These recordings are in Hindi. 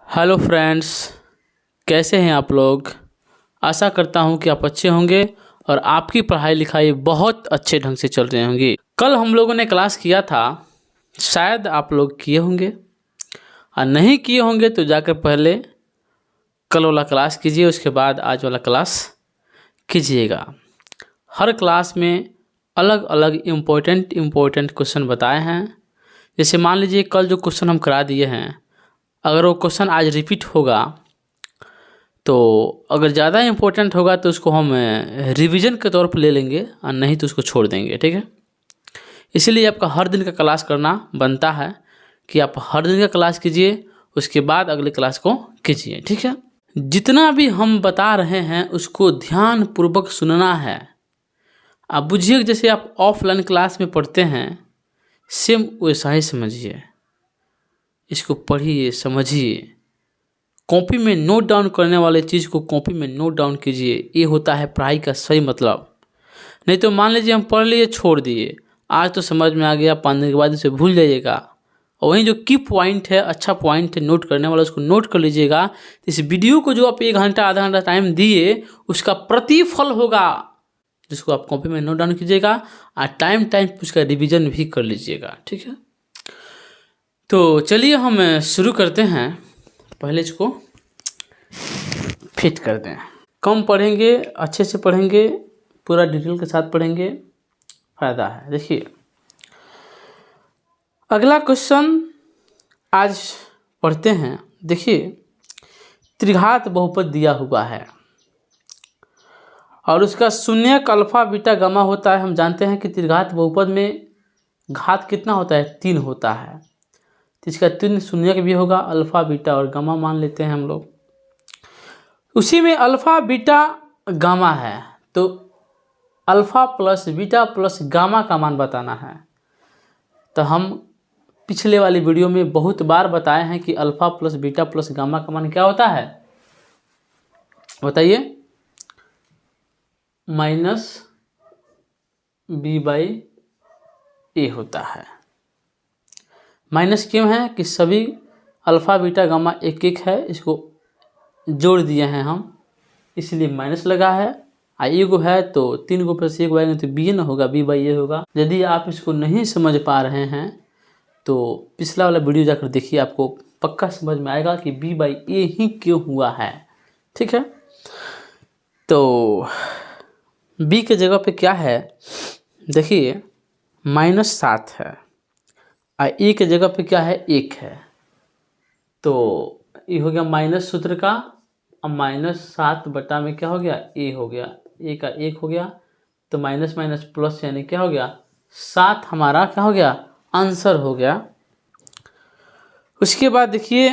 हेलो फ्रेंड्स, कैसे हैं आप लोग। आशा करता हूं कि आप अच्छे होंगे और आपकी पढ़ाई लिखाई बहुत अच्छे ढंग से चल रही होंगी। कल हम लोगों ने क्लास किया था, शायद आप लोग किए होंगे और नहीं किए होंगे तो जाकर पहले कल वाला क्लास कीजिए, उसके बाद आज वाला क्लास कीजिएगा। हर क्लास में अलग अलग इम्पोर्टेंट क्वेश्चन बताए हैं। जैसे मान लीजिए कल जो क्वेश्चन हम करा दिए हैं, अगर वो क्वेश्चन आज रिपीट होगा तो अगर ज़्यादा इम्पोर्टेंट होगा तो उसको हम रिवीजन के तौर पर ले लेंगे और नहीं तो उसको छोड़ देंगे। ठीक है, इसीलिए आपका हर दिन का क्लास करना बनता है कि आप हर दिन का क्लास कीजिए, उसके बाद अगले क्लास को कीजिए। ठीक है, जितना भी हम बता रहे हैं उसको ध्यान पूर्वक सुनना है। आप बुझिए जैसे आप ऑफलाइन क्लास में पढ़ते हैं, सेम वैसा ही समझिए। इसको पढ़िए, समझिए, कॉपी में नोट डाउन करने वाले चीज़ को कॉपी में नोट डाउन कीजिए। ये होता है पढ़ाई का सही मतलब। नहीं तो मान लीजिए हम पढ़ लिए, छोड़ दिए, आज तो समझ में आ गया, 5 दिन के बाद इसे भूल जाइएगा। और वहीं जो की पॉइंट है, अच्छा पॉइंट है नोट करने वाला, उसको नोट कर लीजिएगा। इस वीडियो को जो आप 1 घंटा आधा घंटा टाइम दिए, उसका प्रतिफल होगा, जिसको आप कॉपी में नोट डाउन कीजिएगा और टाइम टाइम उसका रिविजन भी कर लीजिएगा। ठीक है, तो चलिए हम शुरू करते हैं। पहले इसको फिट कर दें। कम पढ़ेंगे, अच्छे से पढ़ेंगे, पूरा डिटेल के साथ पढ़ेंगे, फ़ायदा है। देखिए अगला क्वेश्चन आज पढ़ते हैं। देखिए त्रिघात बहुपद दिया हुआ है और उसका शून्यक अल्फा बीटा गामा होता है। हम जानते हैं कि त्रिघात बहुपद में घात कितना होता है, 3 होता है, तो इसका 3 शून्यक भी होगा, अल्फा बीटा और गामा मान लेते हैं हम लोग। उसी में अल्फा बीटा गामा है, तो alpha plus beta plus gamma का मान बताना है। तो हम पिछले वाली वीडियो में बहुत बार बताए हैं कि alpha plus beta plus gamma का मान क्या होता है, बताइए। माइनस b/a होता है। माइनस क्यों है कि सभी अल्फा बीटा गामा एक एक है, इसको जोड़ दिए हैं हम, इसलिए माइनस लगा है। ए गो है तो 3 गो प्लस 1 आएंगे तो b न होगा, b/a होगा। यदि आप इसको नहीं समझ पा रहे हैं तो पिछला वाला वीडियो जाकर देखिए, आपको पक्का समझ में आएगा कि b/a ही क्यों हुआ है। ठीक है, तो b के जगह पे क्या है, देखिए -7 है और a के जगह पे क्या है, 1 है। तो ये हो गया माइनस सूत्र का, अब -7 बटा में क्या हो गया, a हो गया, a का 1 हो गया, तो माइनस माइनस प्लस यानी क्या हो गया, 7 हमारा क्या हो गया, आंसर हो गया। उसके बाद देखिए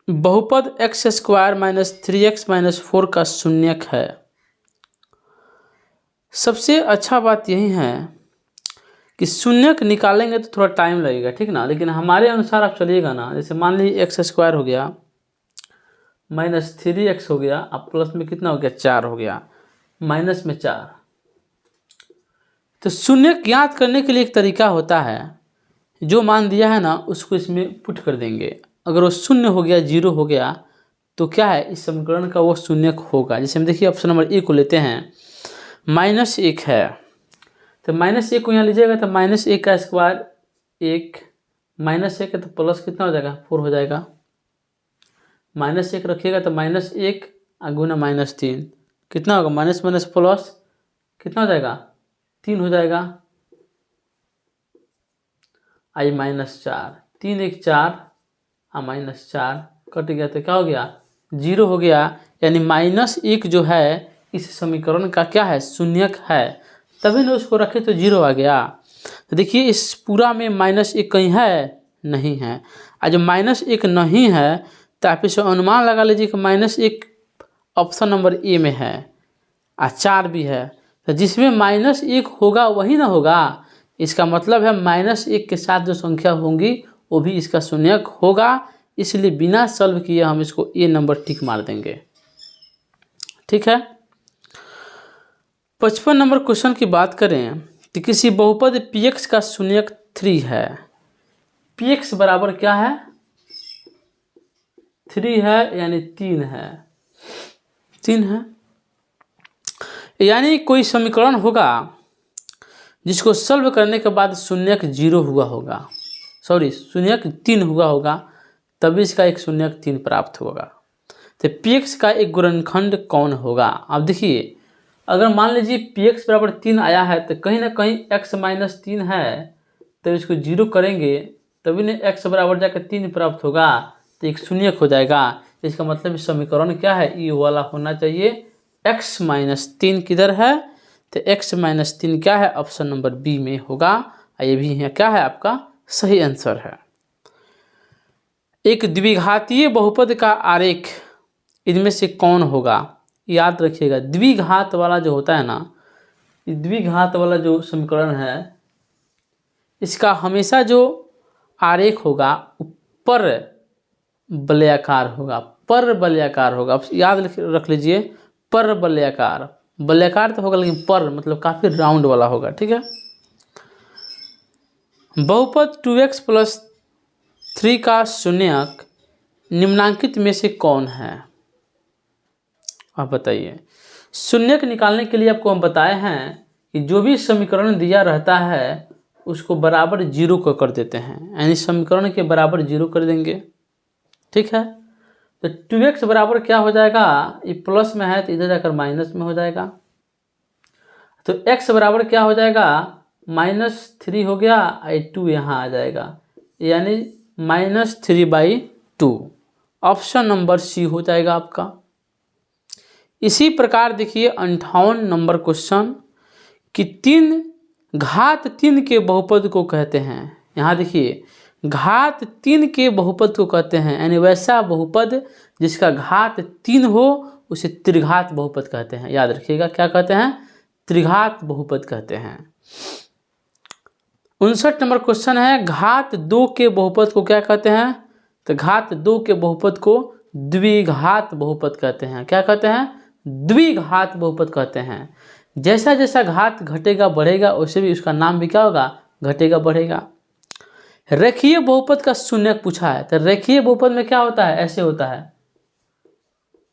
बहुपद x² - 3x - 4 का शून्यक है। सबसे अच्छा बात यही है कि शून्यक निकालेंगे तो थोड़ा टाइम लगेगा, ठीक ना, लेकिन हमारे अनुसार आप चलिएगा ना। जैसे मान लीजिए x² हो गया, -3x हो गया, अब प्लस में कितना हो गया, 4 हो गया, माइनस में 4। तो शून्यक ज्ञात करने के लिए एक तरीका होता है, जो मान दिया है ना उसको इसमें पुट कर देंगे। अगर वो शून्य हो गया, 0 हो गया, तो क्या है, इस समीकरण का वो शून्यक होगा। जैसे हम देखिए ऑप्शन नंबर ए को लेते हैं, -1 है, तो -1 को यहाँ लीजिएगा तो -1 का स्क्वायर 1, -1 है तो प्लस कितना हो जाएगा, 4 हो जाएगा। -1 रखिएगा तो -1 गुना -3 कितना होगा, माइनस माइनस प्लस कितना हो जाएगा, 3 हो जाएगा। आई -4, 3 1 4 और -4 कट गया तो क्या हो गया, 0 हो गया। यानी -1 जो है इस समीकरण का क्या है, शून्यक है, तभी ना उसको रखे तो 0 आ गया। तो देखिए इस पूरा में -1 कहीं है, नहीं है। और जब -1 नहीं है तो आप इसे अनुमान लगा लीजिए कि -1 ऑप्शन नंबर ए में है और 4 भी है, तो जिसमें -1 होगा वही ना होगा। इसका मतलब है -1 के साथ जो संख्या होंगी वो भी इसका शून्यक होगा, इसलिए बिना सॉल्व किए हम इसको ए नंबर टिक मार देंगे। ठीक है, 55 नंबर क्वेश्चन की बात करें तो किसी बहुपद px का शून्यक 3 है। px बराबर क्या है, 3 है यानी 3 है, 3 है। यानी कोई समीकरण होगा जिसको सॉल्व करने के बाद शून्यक 0 हुआ होगा, सॉरी शून्यक 3 हुआ होगा, तभी इसका एक शून्यक 3 प्राप्त होगा। तो px का एक गुणनखंड कौन होगा? अब देखिए, अगर मान लीजिए px बराबर 3 आया है तो कहीं ना कहीं x माइनस 3 है, तो इसको 0 करेंगे तभी न x बराबर जाकर 3 प्राप्त होगा, तो एक शून्यक हो जाएगा। इसका मतलब समीकरण क्या है? ई वाला होना चाहिए। x माइनस 3 किधर है? तो x माइनस 3 क्या है? ऑप्शन नंबर बी में होगा। ये भी यहाँ क्या है? आपका सही आंसर है। एक द्विघातीय बहुपद का आरेख इनमें से कौन होगा? याद रखिएगा, द्विघात वाला जो होता है ना, द्विघात वाला जो समीकरण है, इसका हमेशा जो आरेख होगा ऊपर वलयाकार होगा, पर वलयाकार होगा। अब याद रख लीजिए, पर वलयाकार, वलयाकार तो होगा लेकिन पर मतलब काफी राउंड वाला होगा, ठीक है। बहुपद 2x प्लस 3 का शून्यक निम्नांकित में से कौन है? आप बताइए। शून्यक निकालने के लिए आपको हम बताए हैं कि जो भी समीकरण दिया रहता है उसको बराबर 0 को कर देते हैं, यानी समीकरण के बराबर 0 कर देंगे, ठीक है। तो 2x बराबर क्या हो जाएगा? ये प्लस में है तो इधर जाकर माइनस में हो जाएगा। तो x बराबर क्या हो जाएगा? -3 हो गया, 2 यहाँ आ जाएगा, यानी -3/2। ऑप्शन नंबर सी हो जाएगा आपका। इसी प्रकार देखिए 58 नंबर क्वेश्चन कि 3 घात 3 के बहुपद को कहते हैं। यहाँ देखिए, घात 3 के बहुपद को कहते हैं, यानी वैसा बहुपद जिसका घात 3 हो उसे त्रिघात बहुपद कहते हैं। याद रखिएगा, क्या कहते हैं? त्रिघात बहुपद कहते हैं। 59 नंबर क्वेश्चन है, घात 2 के बहुपद को क्या कहते हैं? तो घात 2 के बहुपद को द्विघात बहुपद कहते हैं। क्या कहते हैं? द्विघात बहुपद कहते हैं। जैसा जैसा घात घटेगा बढ़ेगा, वैसे भी उसका नाम भी क्या होगा? घटेगा बढ़ेगा। रेखीय बहुपद का शून्यक पूछा है, तो रेखीय बहुपद में क्या होता है? ऐसे होता है,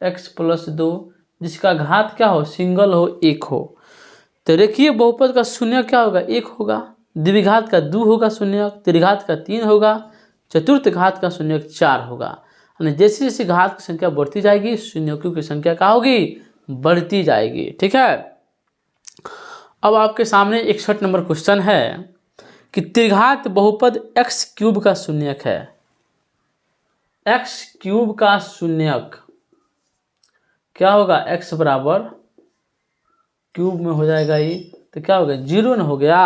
x प्लस 2 जिसका घात क्या हो? सिंगल हो, 1 हो। तो रेखीय बहुपद का शून्यक क्या होगा? 1 होगा। द्विघात का 2 होगा शून्यक, त्रिघात का 3 होगा, चतुर्थ घात का शून्यक 4 होगा। जैसे जैसे घात की संख्या बढ़ती जाएगी शून्यकों की संख्या क्या होगी? बढ़ती जाएगी, ठीक है। अब आपके सामने 61 नंबर क्वेश्चन है कि त्रिघात बहुपद x³ का शून्यक है। x³ का शून्यक क्या होगा? x बराबर क्यूब में हो जाएगा ये, तो क्या होगा? 0 न हो गया,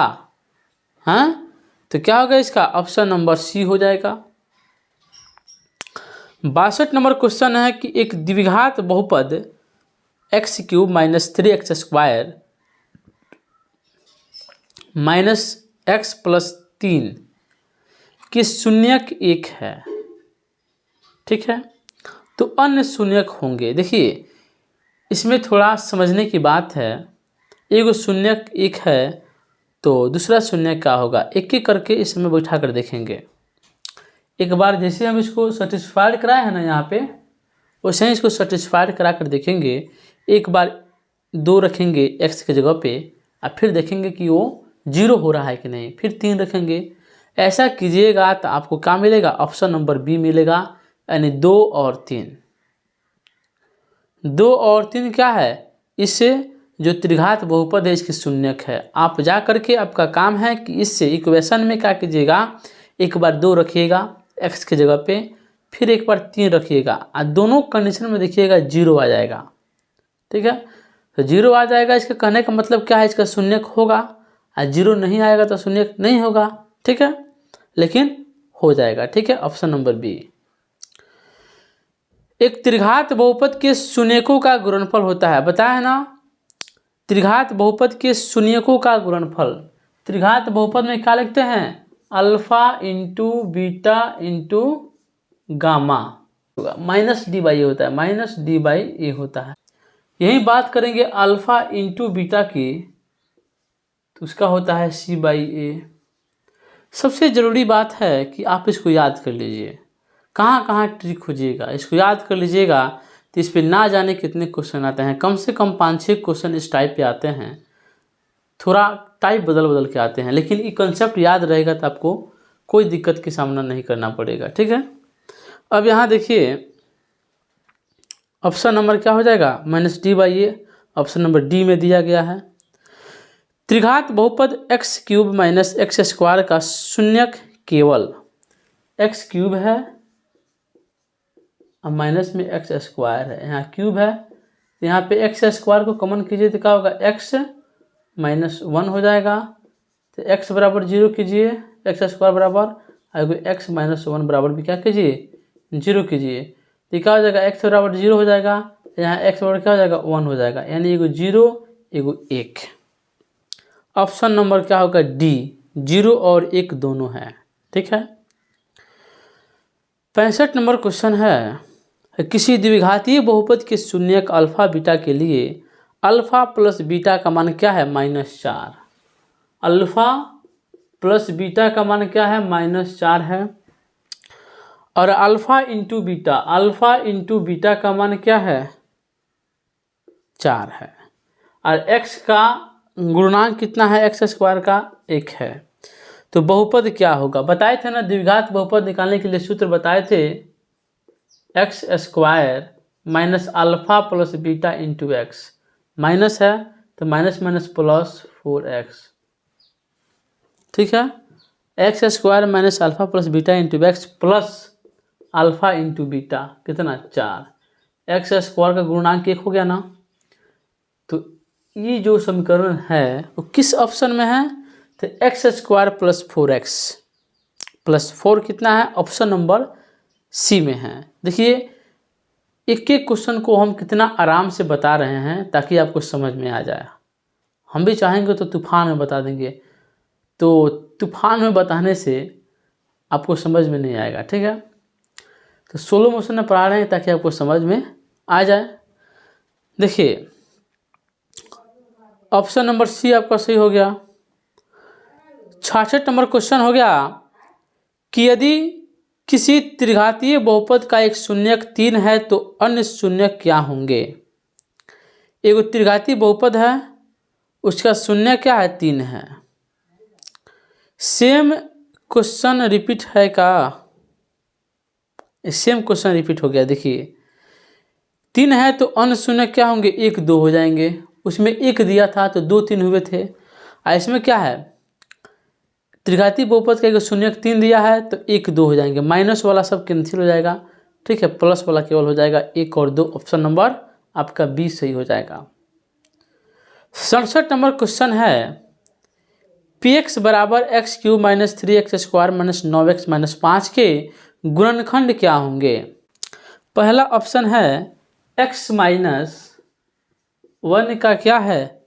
हाँ। तो क्या होगा इसका? ऑप्शन नंबर सी हो जाएगा। 62 नंबर क्वेश्चन है कि एक द्विघात बहुपद x³ - 3x² - x + 3 की शून्यक 1 है, ठीक है। तो अन्य शून्यक होंगे। देखिए, इसमें थोड़ा समझने की बात है। एक शून्यक 1 है तो दूसरा शून्यक क्या होगा? एक एक करके इसमें बैठा कर देखेंगे। एक बार जैसे हम इसको सेटिस्फाइड कराए हैं ना यहाँ पे, वैसे ही इसको सेटिस्फाइड करा कर देखेंगे। एक बार 2 रखेंगे x की जगह पे और फिर देखेंगे कि वो 0 हो रहा है कि नहीं, फिर 3 रखेंगे। ऐसा कीजिएगा तो आपको क्या मिलेगा? ऑप्शन नंबर बी मिलेगा, यानी 2 और 3। 2 और 3 क्या है? इससे जो त्रिघात बहुपद है इसकी शून्यक है। आप जा करके आपका काम है कि इससे इक्वेशन में क्या कीजिएगा? एक बार 2 रखिएगा x की जगह पे, फिर एक बार 3 रखिएगा और दोनों कंडीशन में देखिएगा 0 आ जाएगा, ठीक है। तो 0 आ जाएगा, इसके कहने का मतलब क्या है? इसका शून्यक होगा, और 0 नहीं आएगा तो शून्यक नहीं होगा, ठीक है, लेकिन हो जाएगा, ठीक है। Option number B. एक त्रिघात बहुपद के शून्यकों का गुणनफल होता है, बताया ना। त्रिघात बहुपद के शून्यकों का गुणनफल, त्रिघात बहुपद में क्या लिखते हैं? Alpha into beta into gamma, -d/a होता है, -d/a होता है। यही बात करेंगे अल्फा इंटू बीटा की, तो उसका होता है c/a। सबसे ज़रूरी बात है कि आप इसको याद कर लीजिए। कहाँ कहाँ ट्रिक खोजिएगा, इसको याद कर लीजिएगा। तो इस पर ना जाने कितने क्वेश्चन आते हैं, कम से कम 5-6 क्वेश्चन इस टाइप पे आते हैं, थोड़ा टाइप बदल बदल के आते हैं, लेकिन ये कंसेप्ट याद रहेगा तो आपको कोई दिक्कत का सामना नहीं करना पड़ेगा। ठीक है, अब यहाँ देखिए ऑप्शन नंबर क्या हो जाएगा, -d/a। ऑप्शन नंबर डी में दिया गया है त्रिघात बहुपद x³ - x² का शून्यक केवल x³ है और माइनस में x² है, यहाँ क्यूब है, यहाँ पे x² को कॉमन कीजिए तो क्या होगा, x - 1 हो जाएगा। तो x बराबर 0 कीजिए, x² बराबर, अगर x - 1 बराबर भी क्या कीजिए, 0 कीजिए, तो क्या हो जाएगा, x बराबर 0 हो जाएगा, यहाँ x बराबर क्या हो जाएगा, 1 हो जाएगा, यानी एगो 0 एगो 1। ऑप्शन नंबर क्या होगा, डी, 0 और 1 दोनों है। ठीक है, 65 नंबर क्वेश्चन है, किसी द्विघातीय बहुपद के शून्यक अल्फा बीटा के लिए अल्फा प्लस बीटा का मान क्या है, -4। अल्फा प्लस बीटा का मान क्या है, -4 है, और अल्फा इंटू बीटा का मान क्या है, 4 है, और x का गुणनांक कितना है, x² का 1 है। तो बहुपद क्या होगा, बताए थे ना, द्विघात बहुपद निकालने के लिए सूत्र बताए थे, x² - alpha plus beta into x, minus है तो माइनस माइनस प्लस 4x। ठीक है, x² - alpha plus beta into x plus alpha into beta कितना, 4। x² का गुणनांक 1 हो गया ना। तो ये जो समीकरण है वो किस ऑप्शन में है, तो x² + 4x + 4 कितना है, ऑप्शन नंबर सी में है। देखिए एक एक क्वेश्चन को हम कितना आराम से बता रहे हैं ताकि आपको समझ में आ जाए। हम भी चाहेंगे तो तूफान में बता देंगे, तो तूफान में बताने से आपको समझ में नहीं आएगा। ठीक है, तो स्लो मोशन में पढ़ा रहे हैं ताकि आपको समझ में आ जाए। देखिए ऑप्शन नंबर सी आपका सही हो गया। 66 नंबर क्वेश्चन हो गया कि यदि किसी त्रिघातीय बहुपद का एक शून्यक 3 है तो अन्य शून्यक क्या होंगे। एक त्रिघातीय बहुपद है, उसका शून्य क्या है, 3 है। सेम क्वेश्चन रिपीट है का, सेम क्वेश्चन रिपीट हो गया। देखिए 3 है तो अन्य शून्य क्या होंगे, 1 2 हो जाएंगे। उसमें 1 दिया था तो 2 3 हुए थे। इसमें क्या है, त्रिघातीय बहुपद का एक शून्यक 3 दिया है तो 1 2 हो जाएंगे, माइनस वाला सब कैंसिल हो जाएगा। ठीक है, प्लस वाला केवल हो जाएगा, 1 और 2। ऑप्शन नंबर आपका बी सही हो जाएगा। 67 नंबर क्वेश्चन है px = x³ - 3x² - 9x - 5 के गुणनखंड क्या होंगे। पहला ऑप्शन है x - 1 का क्या है,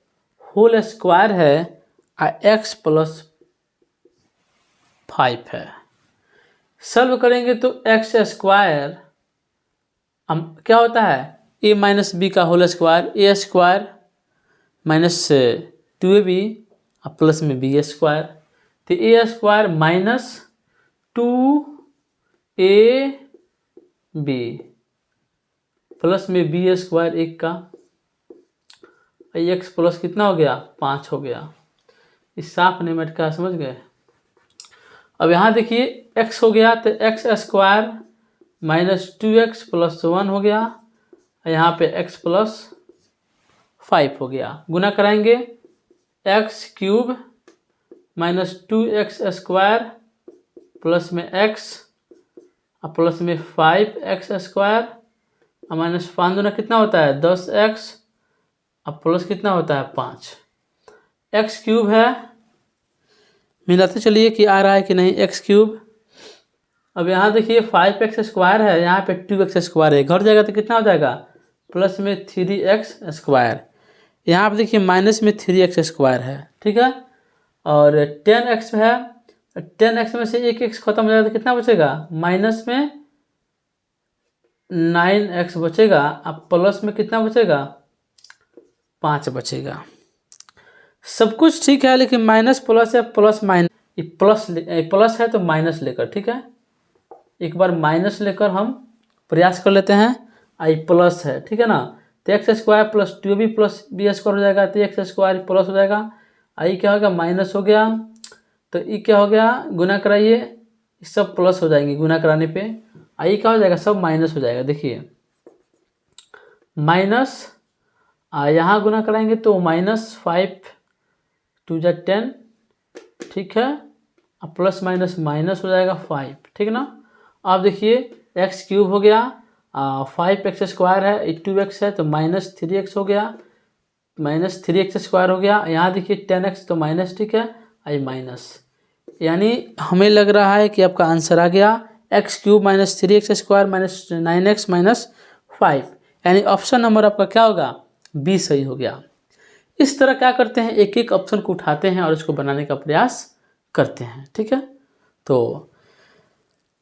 होल स्क्वायर है, और x + 5 है। सॉल्व करेंगे तो x² हम क्या होता है, a - b का होल स्क्वायर, a² - 2ab और प्लस में b²। तो a² - 2ab प्लस में b² 1 का, x प्लस कितना हो गया, 5 हो गया। इस साफ नहीं मटका, समझ गए। अब यहाँ देखिए x हो गया तो x² - 2x + 1 हो गया, यहाँ पे x + 5 हो गया। गुना कराएंगे x³ - 2x² प्लस में x और प्लस में 5x² और -5 दूना कितना होता है, 10x और प्लस कितना होता है, 5। x³ है, मिलाते चलिए कि आ रहा है कि नहीं, x³। अब यहाँ देखिए 5x² है, यहाँ पे 2x² है, घट जाएगा तो कितना हो जाएगा, प्लस में 3x²। यहाँ पे देखिए माइनस में 3x² है। ठीक है, और 10x है, 10x में से 1x खत्म हो जाएगा तो कितना बचेगा, माइनस में 9x बचेगा, अब प्लस में कितना बचेगा, 5 बचेगा। सब कुछ ठीक है, लेकिन माइनस प्लस है, प्लस माइनस, प्लस है तो माइनस लेकर। ठीक है, एक बार माइनस लेकर हम प्रयास कर लेते हैं। आई प्लस है, ठीक है ना, तो x square plus 2b plus b square हो जाएगा, तो एक्स स्क्वायर प्लस हो जाएगा, आई क्या हो गया माइनस हो गया, तो ई क्या हो गया गुना कराइए, सब प्लस हो जाएंगे गुना कराने पे, आई क्या हो जाएगा सब माइनस हो जाएगा। देखिए माइनस यहाँ गुना कराएंगे तो -5 2 जा 10, ठीक है, अब प्लस माइनस माइनस हो जाएगा 5, ठीक है ना। अब देखिए एक्स क्यूब हो गया, 5x स्क्वायर है, 2x है तो -3x हो गया, -3x स्क्वायर हो गया, यहाँ देखिए 10x तो माइनस, ठीक है, आई माइनस, यानी हमें लग रहा है कि आपका आंसर आ गया x cube -3x square -9x -5, यानी ऑप्शन नंबर आपका क्या होगा बी सही हो गया। इस तरह क्या करते हैं, एक एक ऑप्शन को उठाते हैं और इसको बनाने का प्रयास करते हैं, ठीक है। तो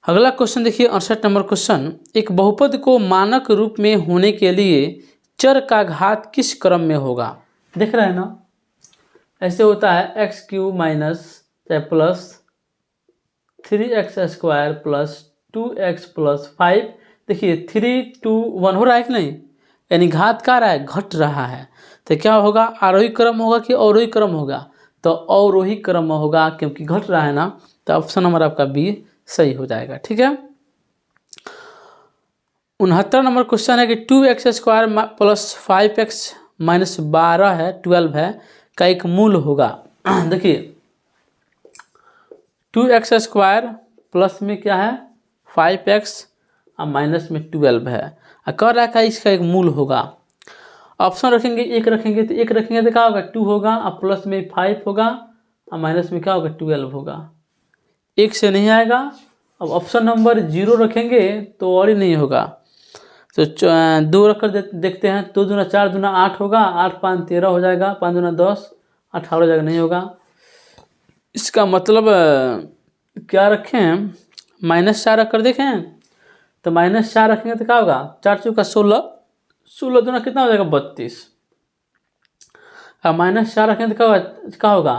अगला क्वेश्चन देखिए 68 नंबर क्वेश्चन, एक बहुपद को मानक रूप में होने के लिए चर का घात किस क्रम में होगा। देख रहे हैं ना, ऐसे होता है x cube minus plus 3x square plus 2x plus 5, देखिए 3 2 1 हो रहा है कि नहीं, यानी घात क्या रहा है घट रहा है, तो क्या होगा आरोही क्रम होगा कि अवरोही क्रम होगा, तो अवरोही क्रम में होगा क्योंकि घट रहा है ना, तो ऑप्शन नंबर आपका बी सही हो जाएगा, ठीक है। 69 नंबर क्वेश्चन है कि 2x square plus 5x minus 12 है 12 है का एक मूल होगा। देखिए 2x स्क्वायर प्लस में क्या है 5x और माइनस में 12 है, और कह रहा है इसका एक मूल होगा। ऑप्शन रखेंगे एक रखेंगे तो एक रखेंगे तो क्या होगा 2 होगा, और प्लस में 5 होगा और माइनस में क्या होगा 12 होगा, एक से नहीं आएगा। अब ऑप्शन नंबर 0 रखेंगे तो और ही नहीं होगा, तो 2 रख कर देखते हैं, 2 दूना 4 दूना 8 होगा, 8 5 13 हो जाएगा, 5 दूना 10 18 हो जाएगा, नहीं होगा। इसका मतलब क्या रखें -4 रख कर देखें, तो -4 रखेंगे तो क्या होगा 4 चौका 16, 16 दूना कितना हो जाएगा 32, अब -4 रखेंगे तो क्या होगा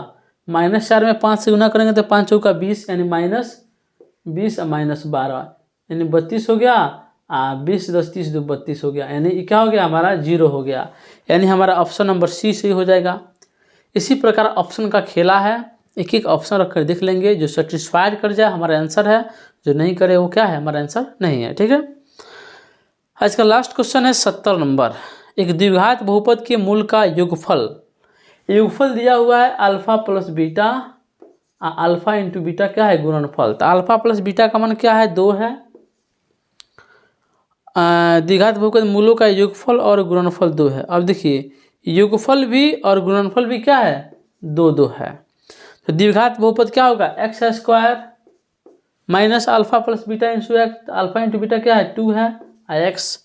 -4 में 5 से गुना करेंगे तो 5 चौका 20, यानी -20 और -12 यानी 32 हो गया, 20 10 30 2 32 हो गया, यानी क्या हो गया हमारा 0 हो गया, यानी हमारा ऑप्शन नंबर सी सही हो जाएगा। इसी प्रकार ऑप्शन का खेला है, एक एक ऑप्शन रख कर देख लेंगे, जो सेटिस्फाइड कर जाए हमारा आंसर है, जो नहीं करे वो क्या है हमारा आंसर नहीं है, ठीक है। आज का लास्ट क्वेश्चन है 70 नंबर, एक द्विघात बहुपद के मूल का योगफल दिया हुआ है alpha plus beta, alpha into beta क्या है गुणनफल, तो अल्फा प्लस बीटा का मान क्या है 2 है, द्विघात बहुपद मूलों का योगफल और गुणनफल 2 है। अब देखिए योगफल भी और गुणनफल भी क्या है 2 2 है, तो द्विघात बहुपद क्या होगा x square minus alpha plus beta into x, alpha into beta क्या है 2 है, x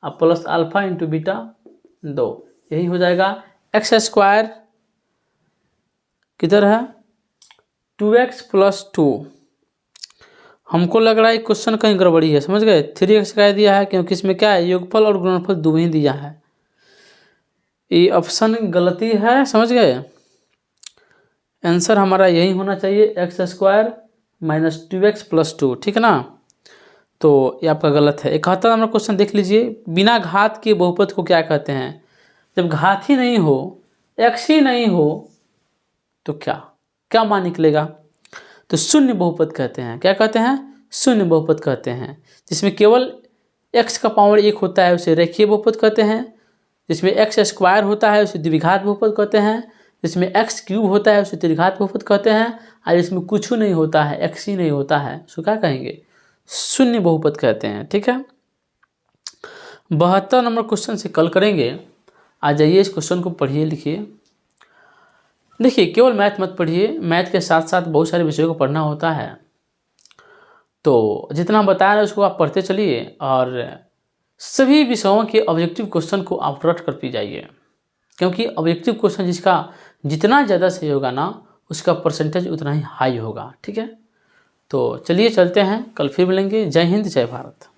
plus alpha into beta 2, यही हो जाएगा। एक्स स्क्वायर किधर है 2x प्लस 2, हमको लग रहा है क्वेश्चन कहीं गड़बड़ी है, समझ गए, 3x का दिया है क्योंकि इसमें क्या है योगफल और गुणनफल 2 ही दिया है, ये ऑप्शन गलती है, समझ गए। आंसर हमारा यही होना चाहिए x square minus 2x plus 2, ठीक है ना, तो ये आपका गलत है। 71 नंबर क्वेश्चन देख लीजिए, बिना घात के बहुपद को क्या कहते हैं, जब घात ही नहीं हो x ही नहीं हो तो क्या मान निकलेगा, तो शून्य बहुपद कहते हैं, क्या कहते हैं शून्य बहुपद कहते हैं, जिसमें केवल x का पावर 1 होता है उसे रेखीय बहुपद कहते हैं, जिसमें x स्क्वायर होता है उसे द्विघात बहुपद कहते हैं, जिसमें x क्यूब होता है उसे त्रिघात बहुपद कहते हैं, और जिसमें कुछ नहीं होता है x ही नहीं होता है उसको क्या कहेंगे शून्य बहुपद कहते हैं, ठीक है। 72 नंबर क्वेश्चन से कल करेंगे, आ जाइए इस क्वेश्चन को पढ़िए लिखिए। देखिए केवल मैथ मत पढ़िए, मैथ के साथ साथ बहुत सारे विषयों को पढ़ना होता है, तो जितना हम बता रहे हैं उसको आप पढ़ते चलिए और सभी विषयों के ऑब्जेक्टिव क्वेश्चन को आप रट कर पी जाइए, क्योंकि ऑब्जेक्टिव क्वेश्चन जिसका जितना ज़्यादा सही होगा ना उसका परसेंटेज उतना ही हाई होगा, ठीक है। तो चलिए चलते हैं, कल फिर मिलेंगे। जय हिंद जय भारत।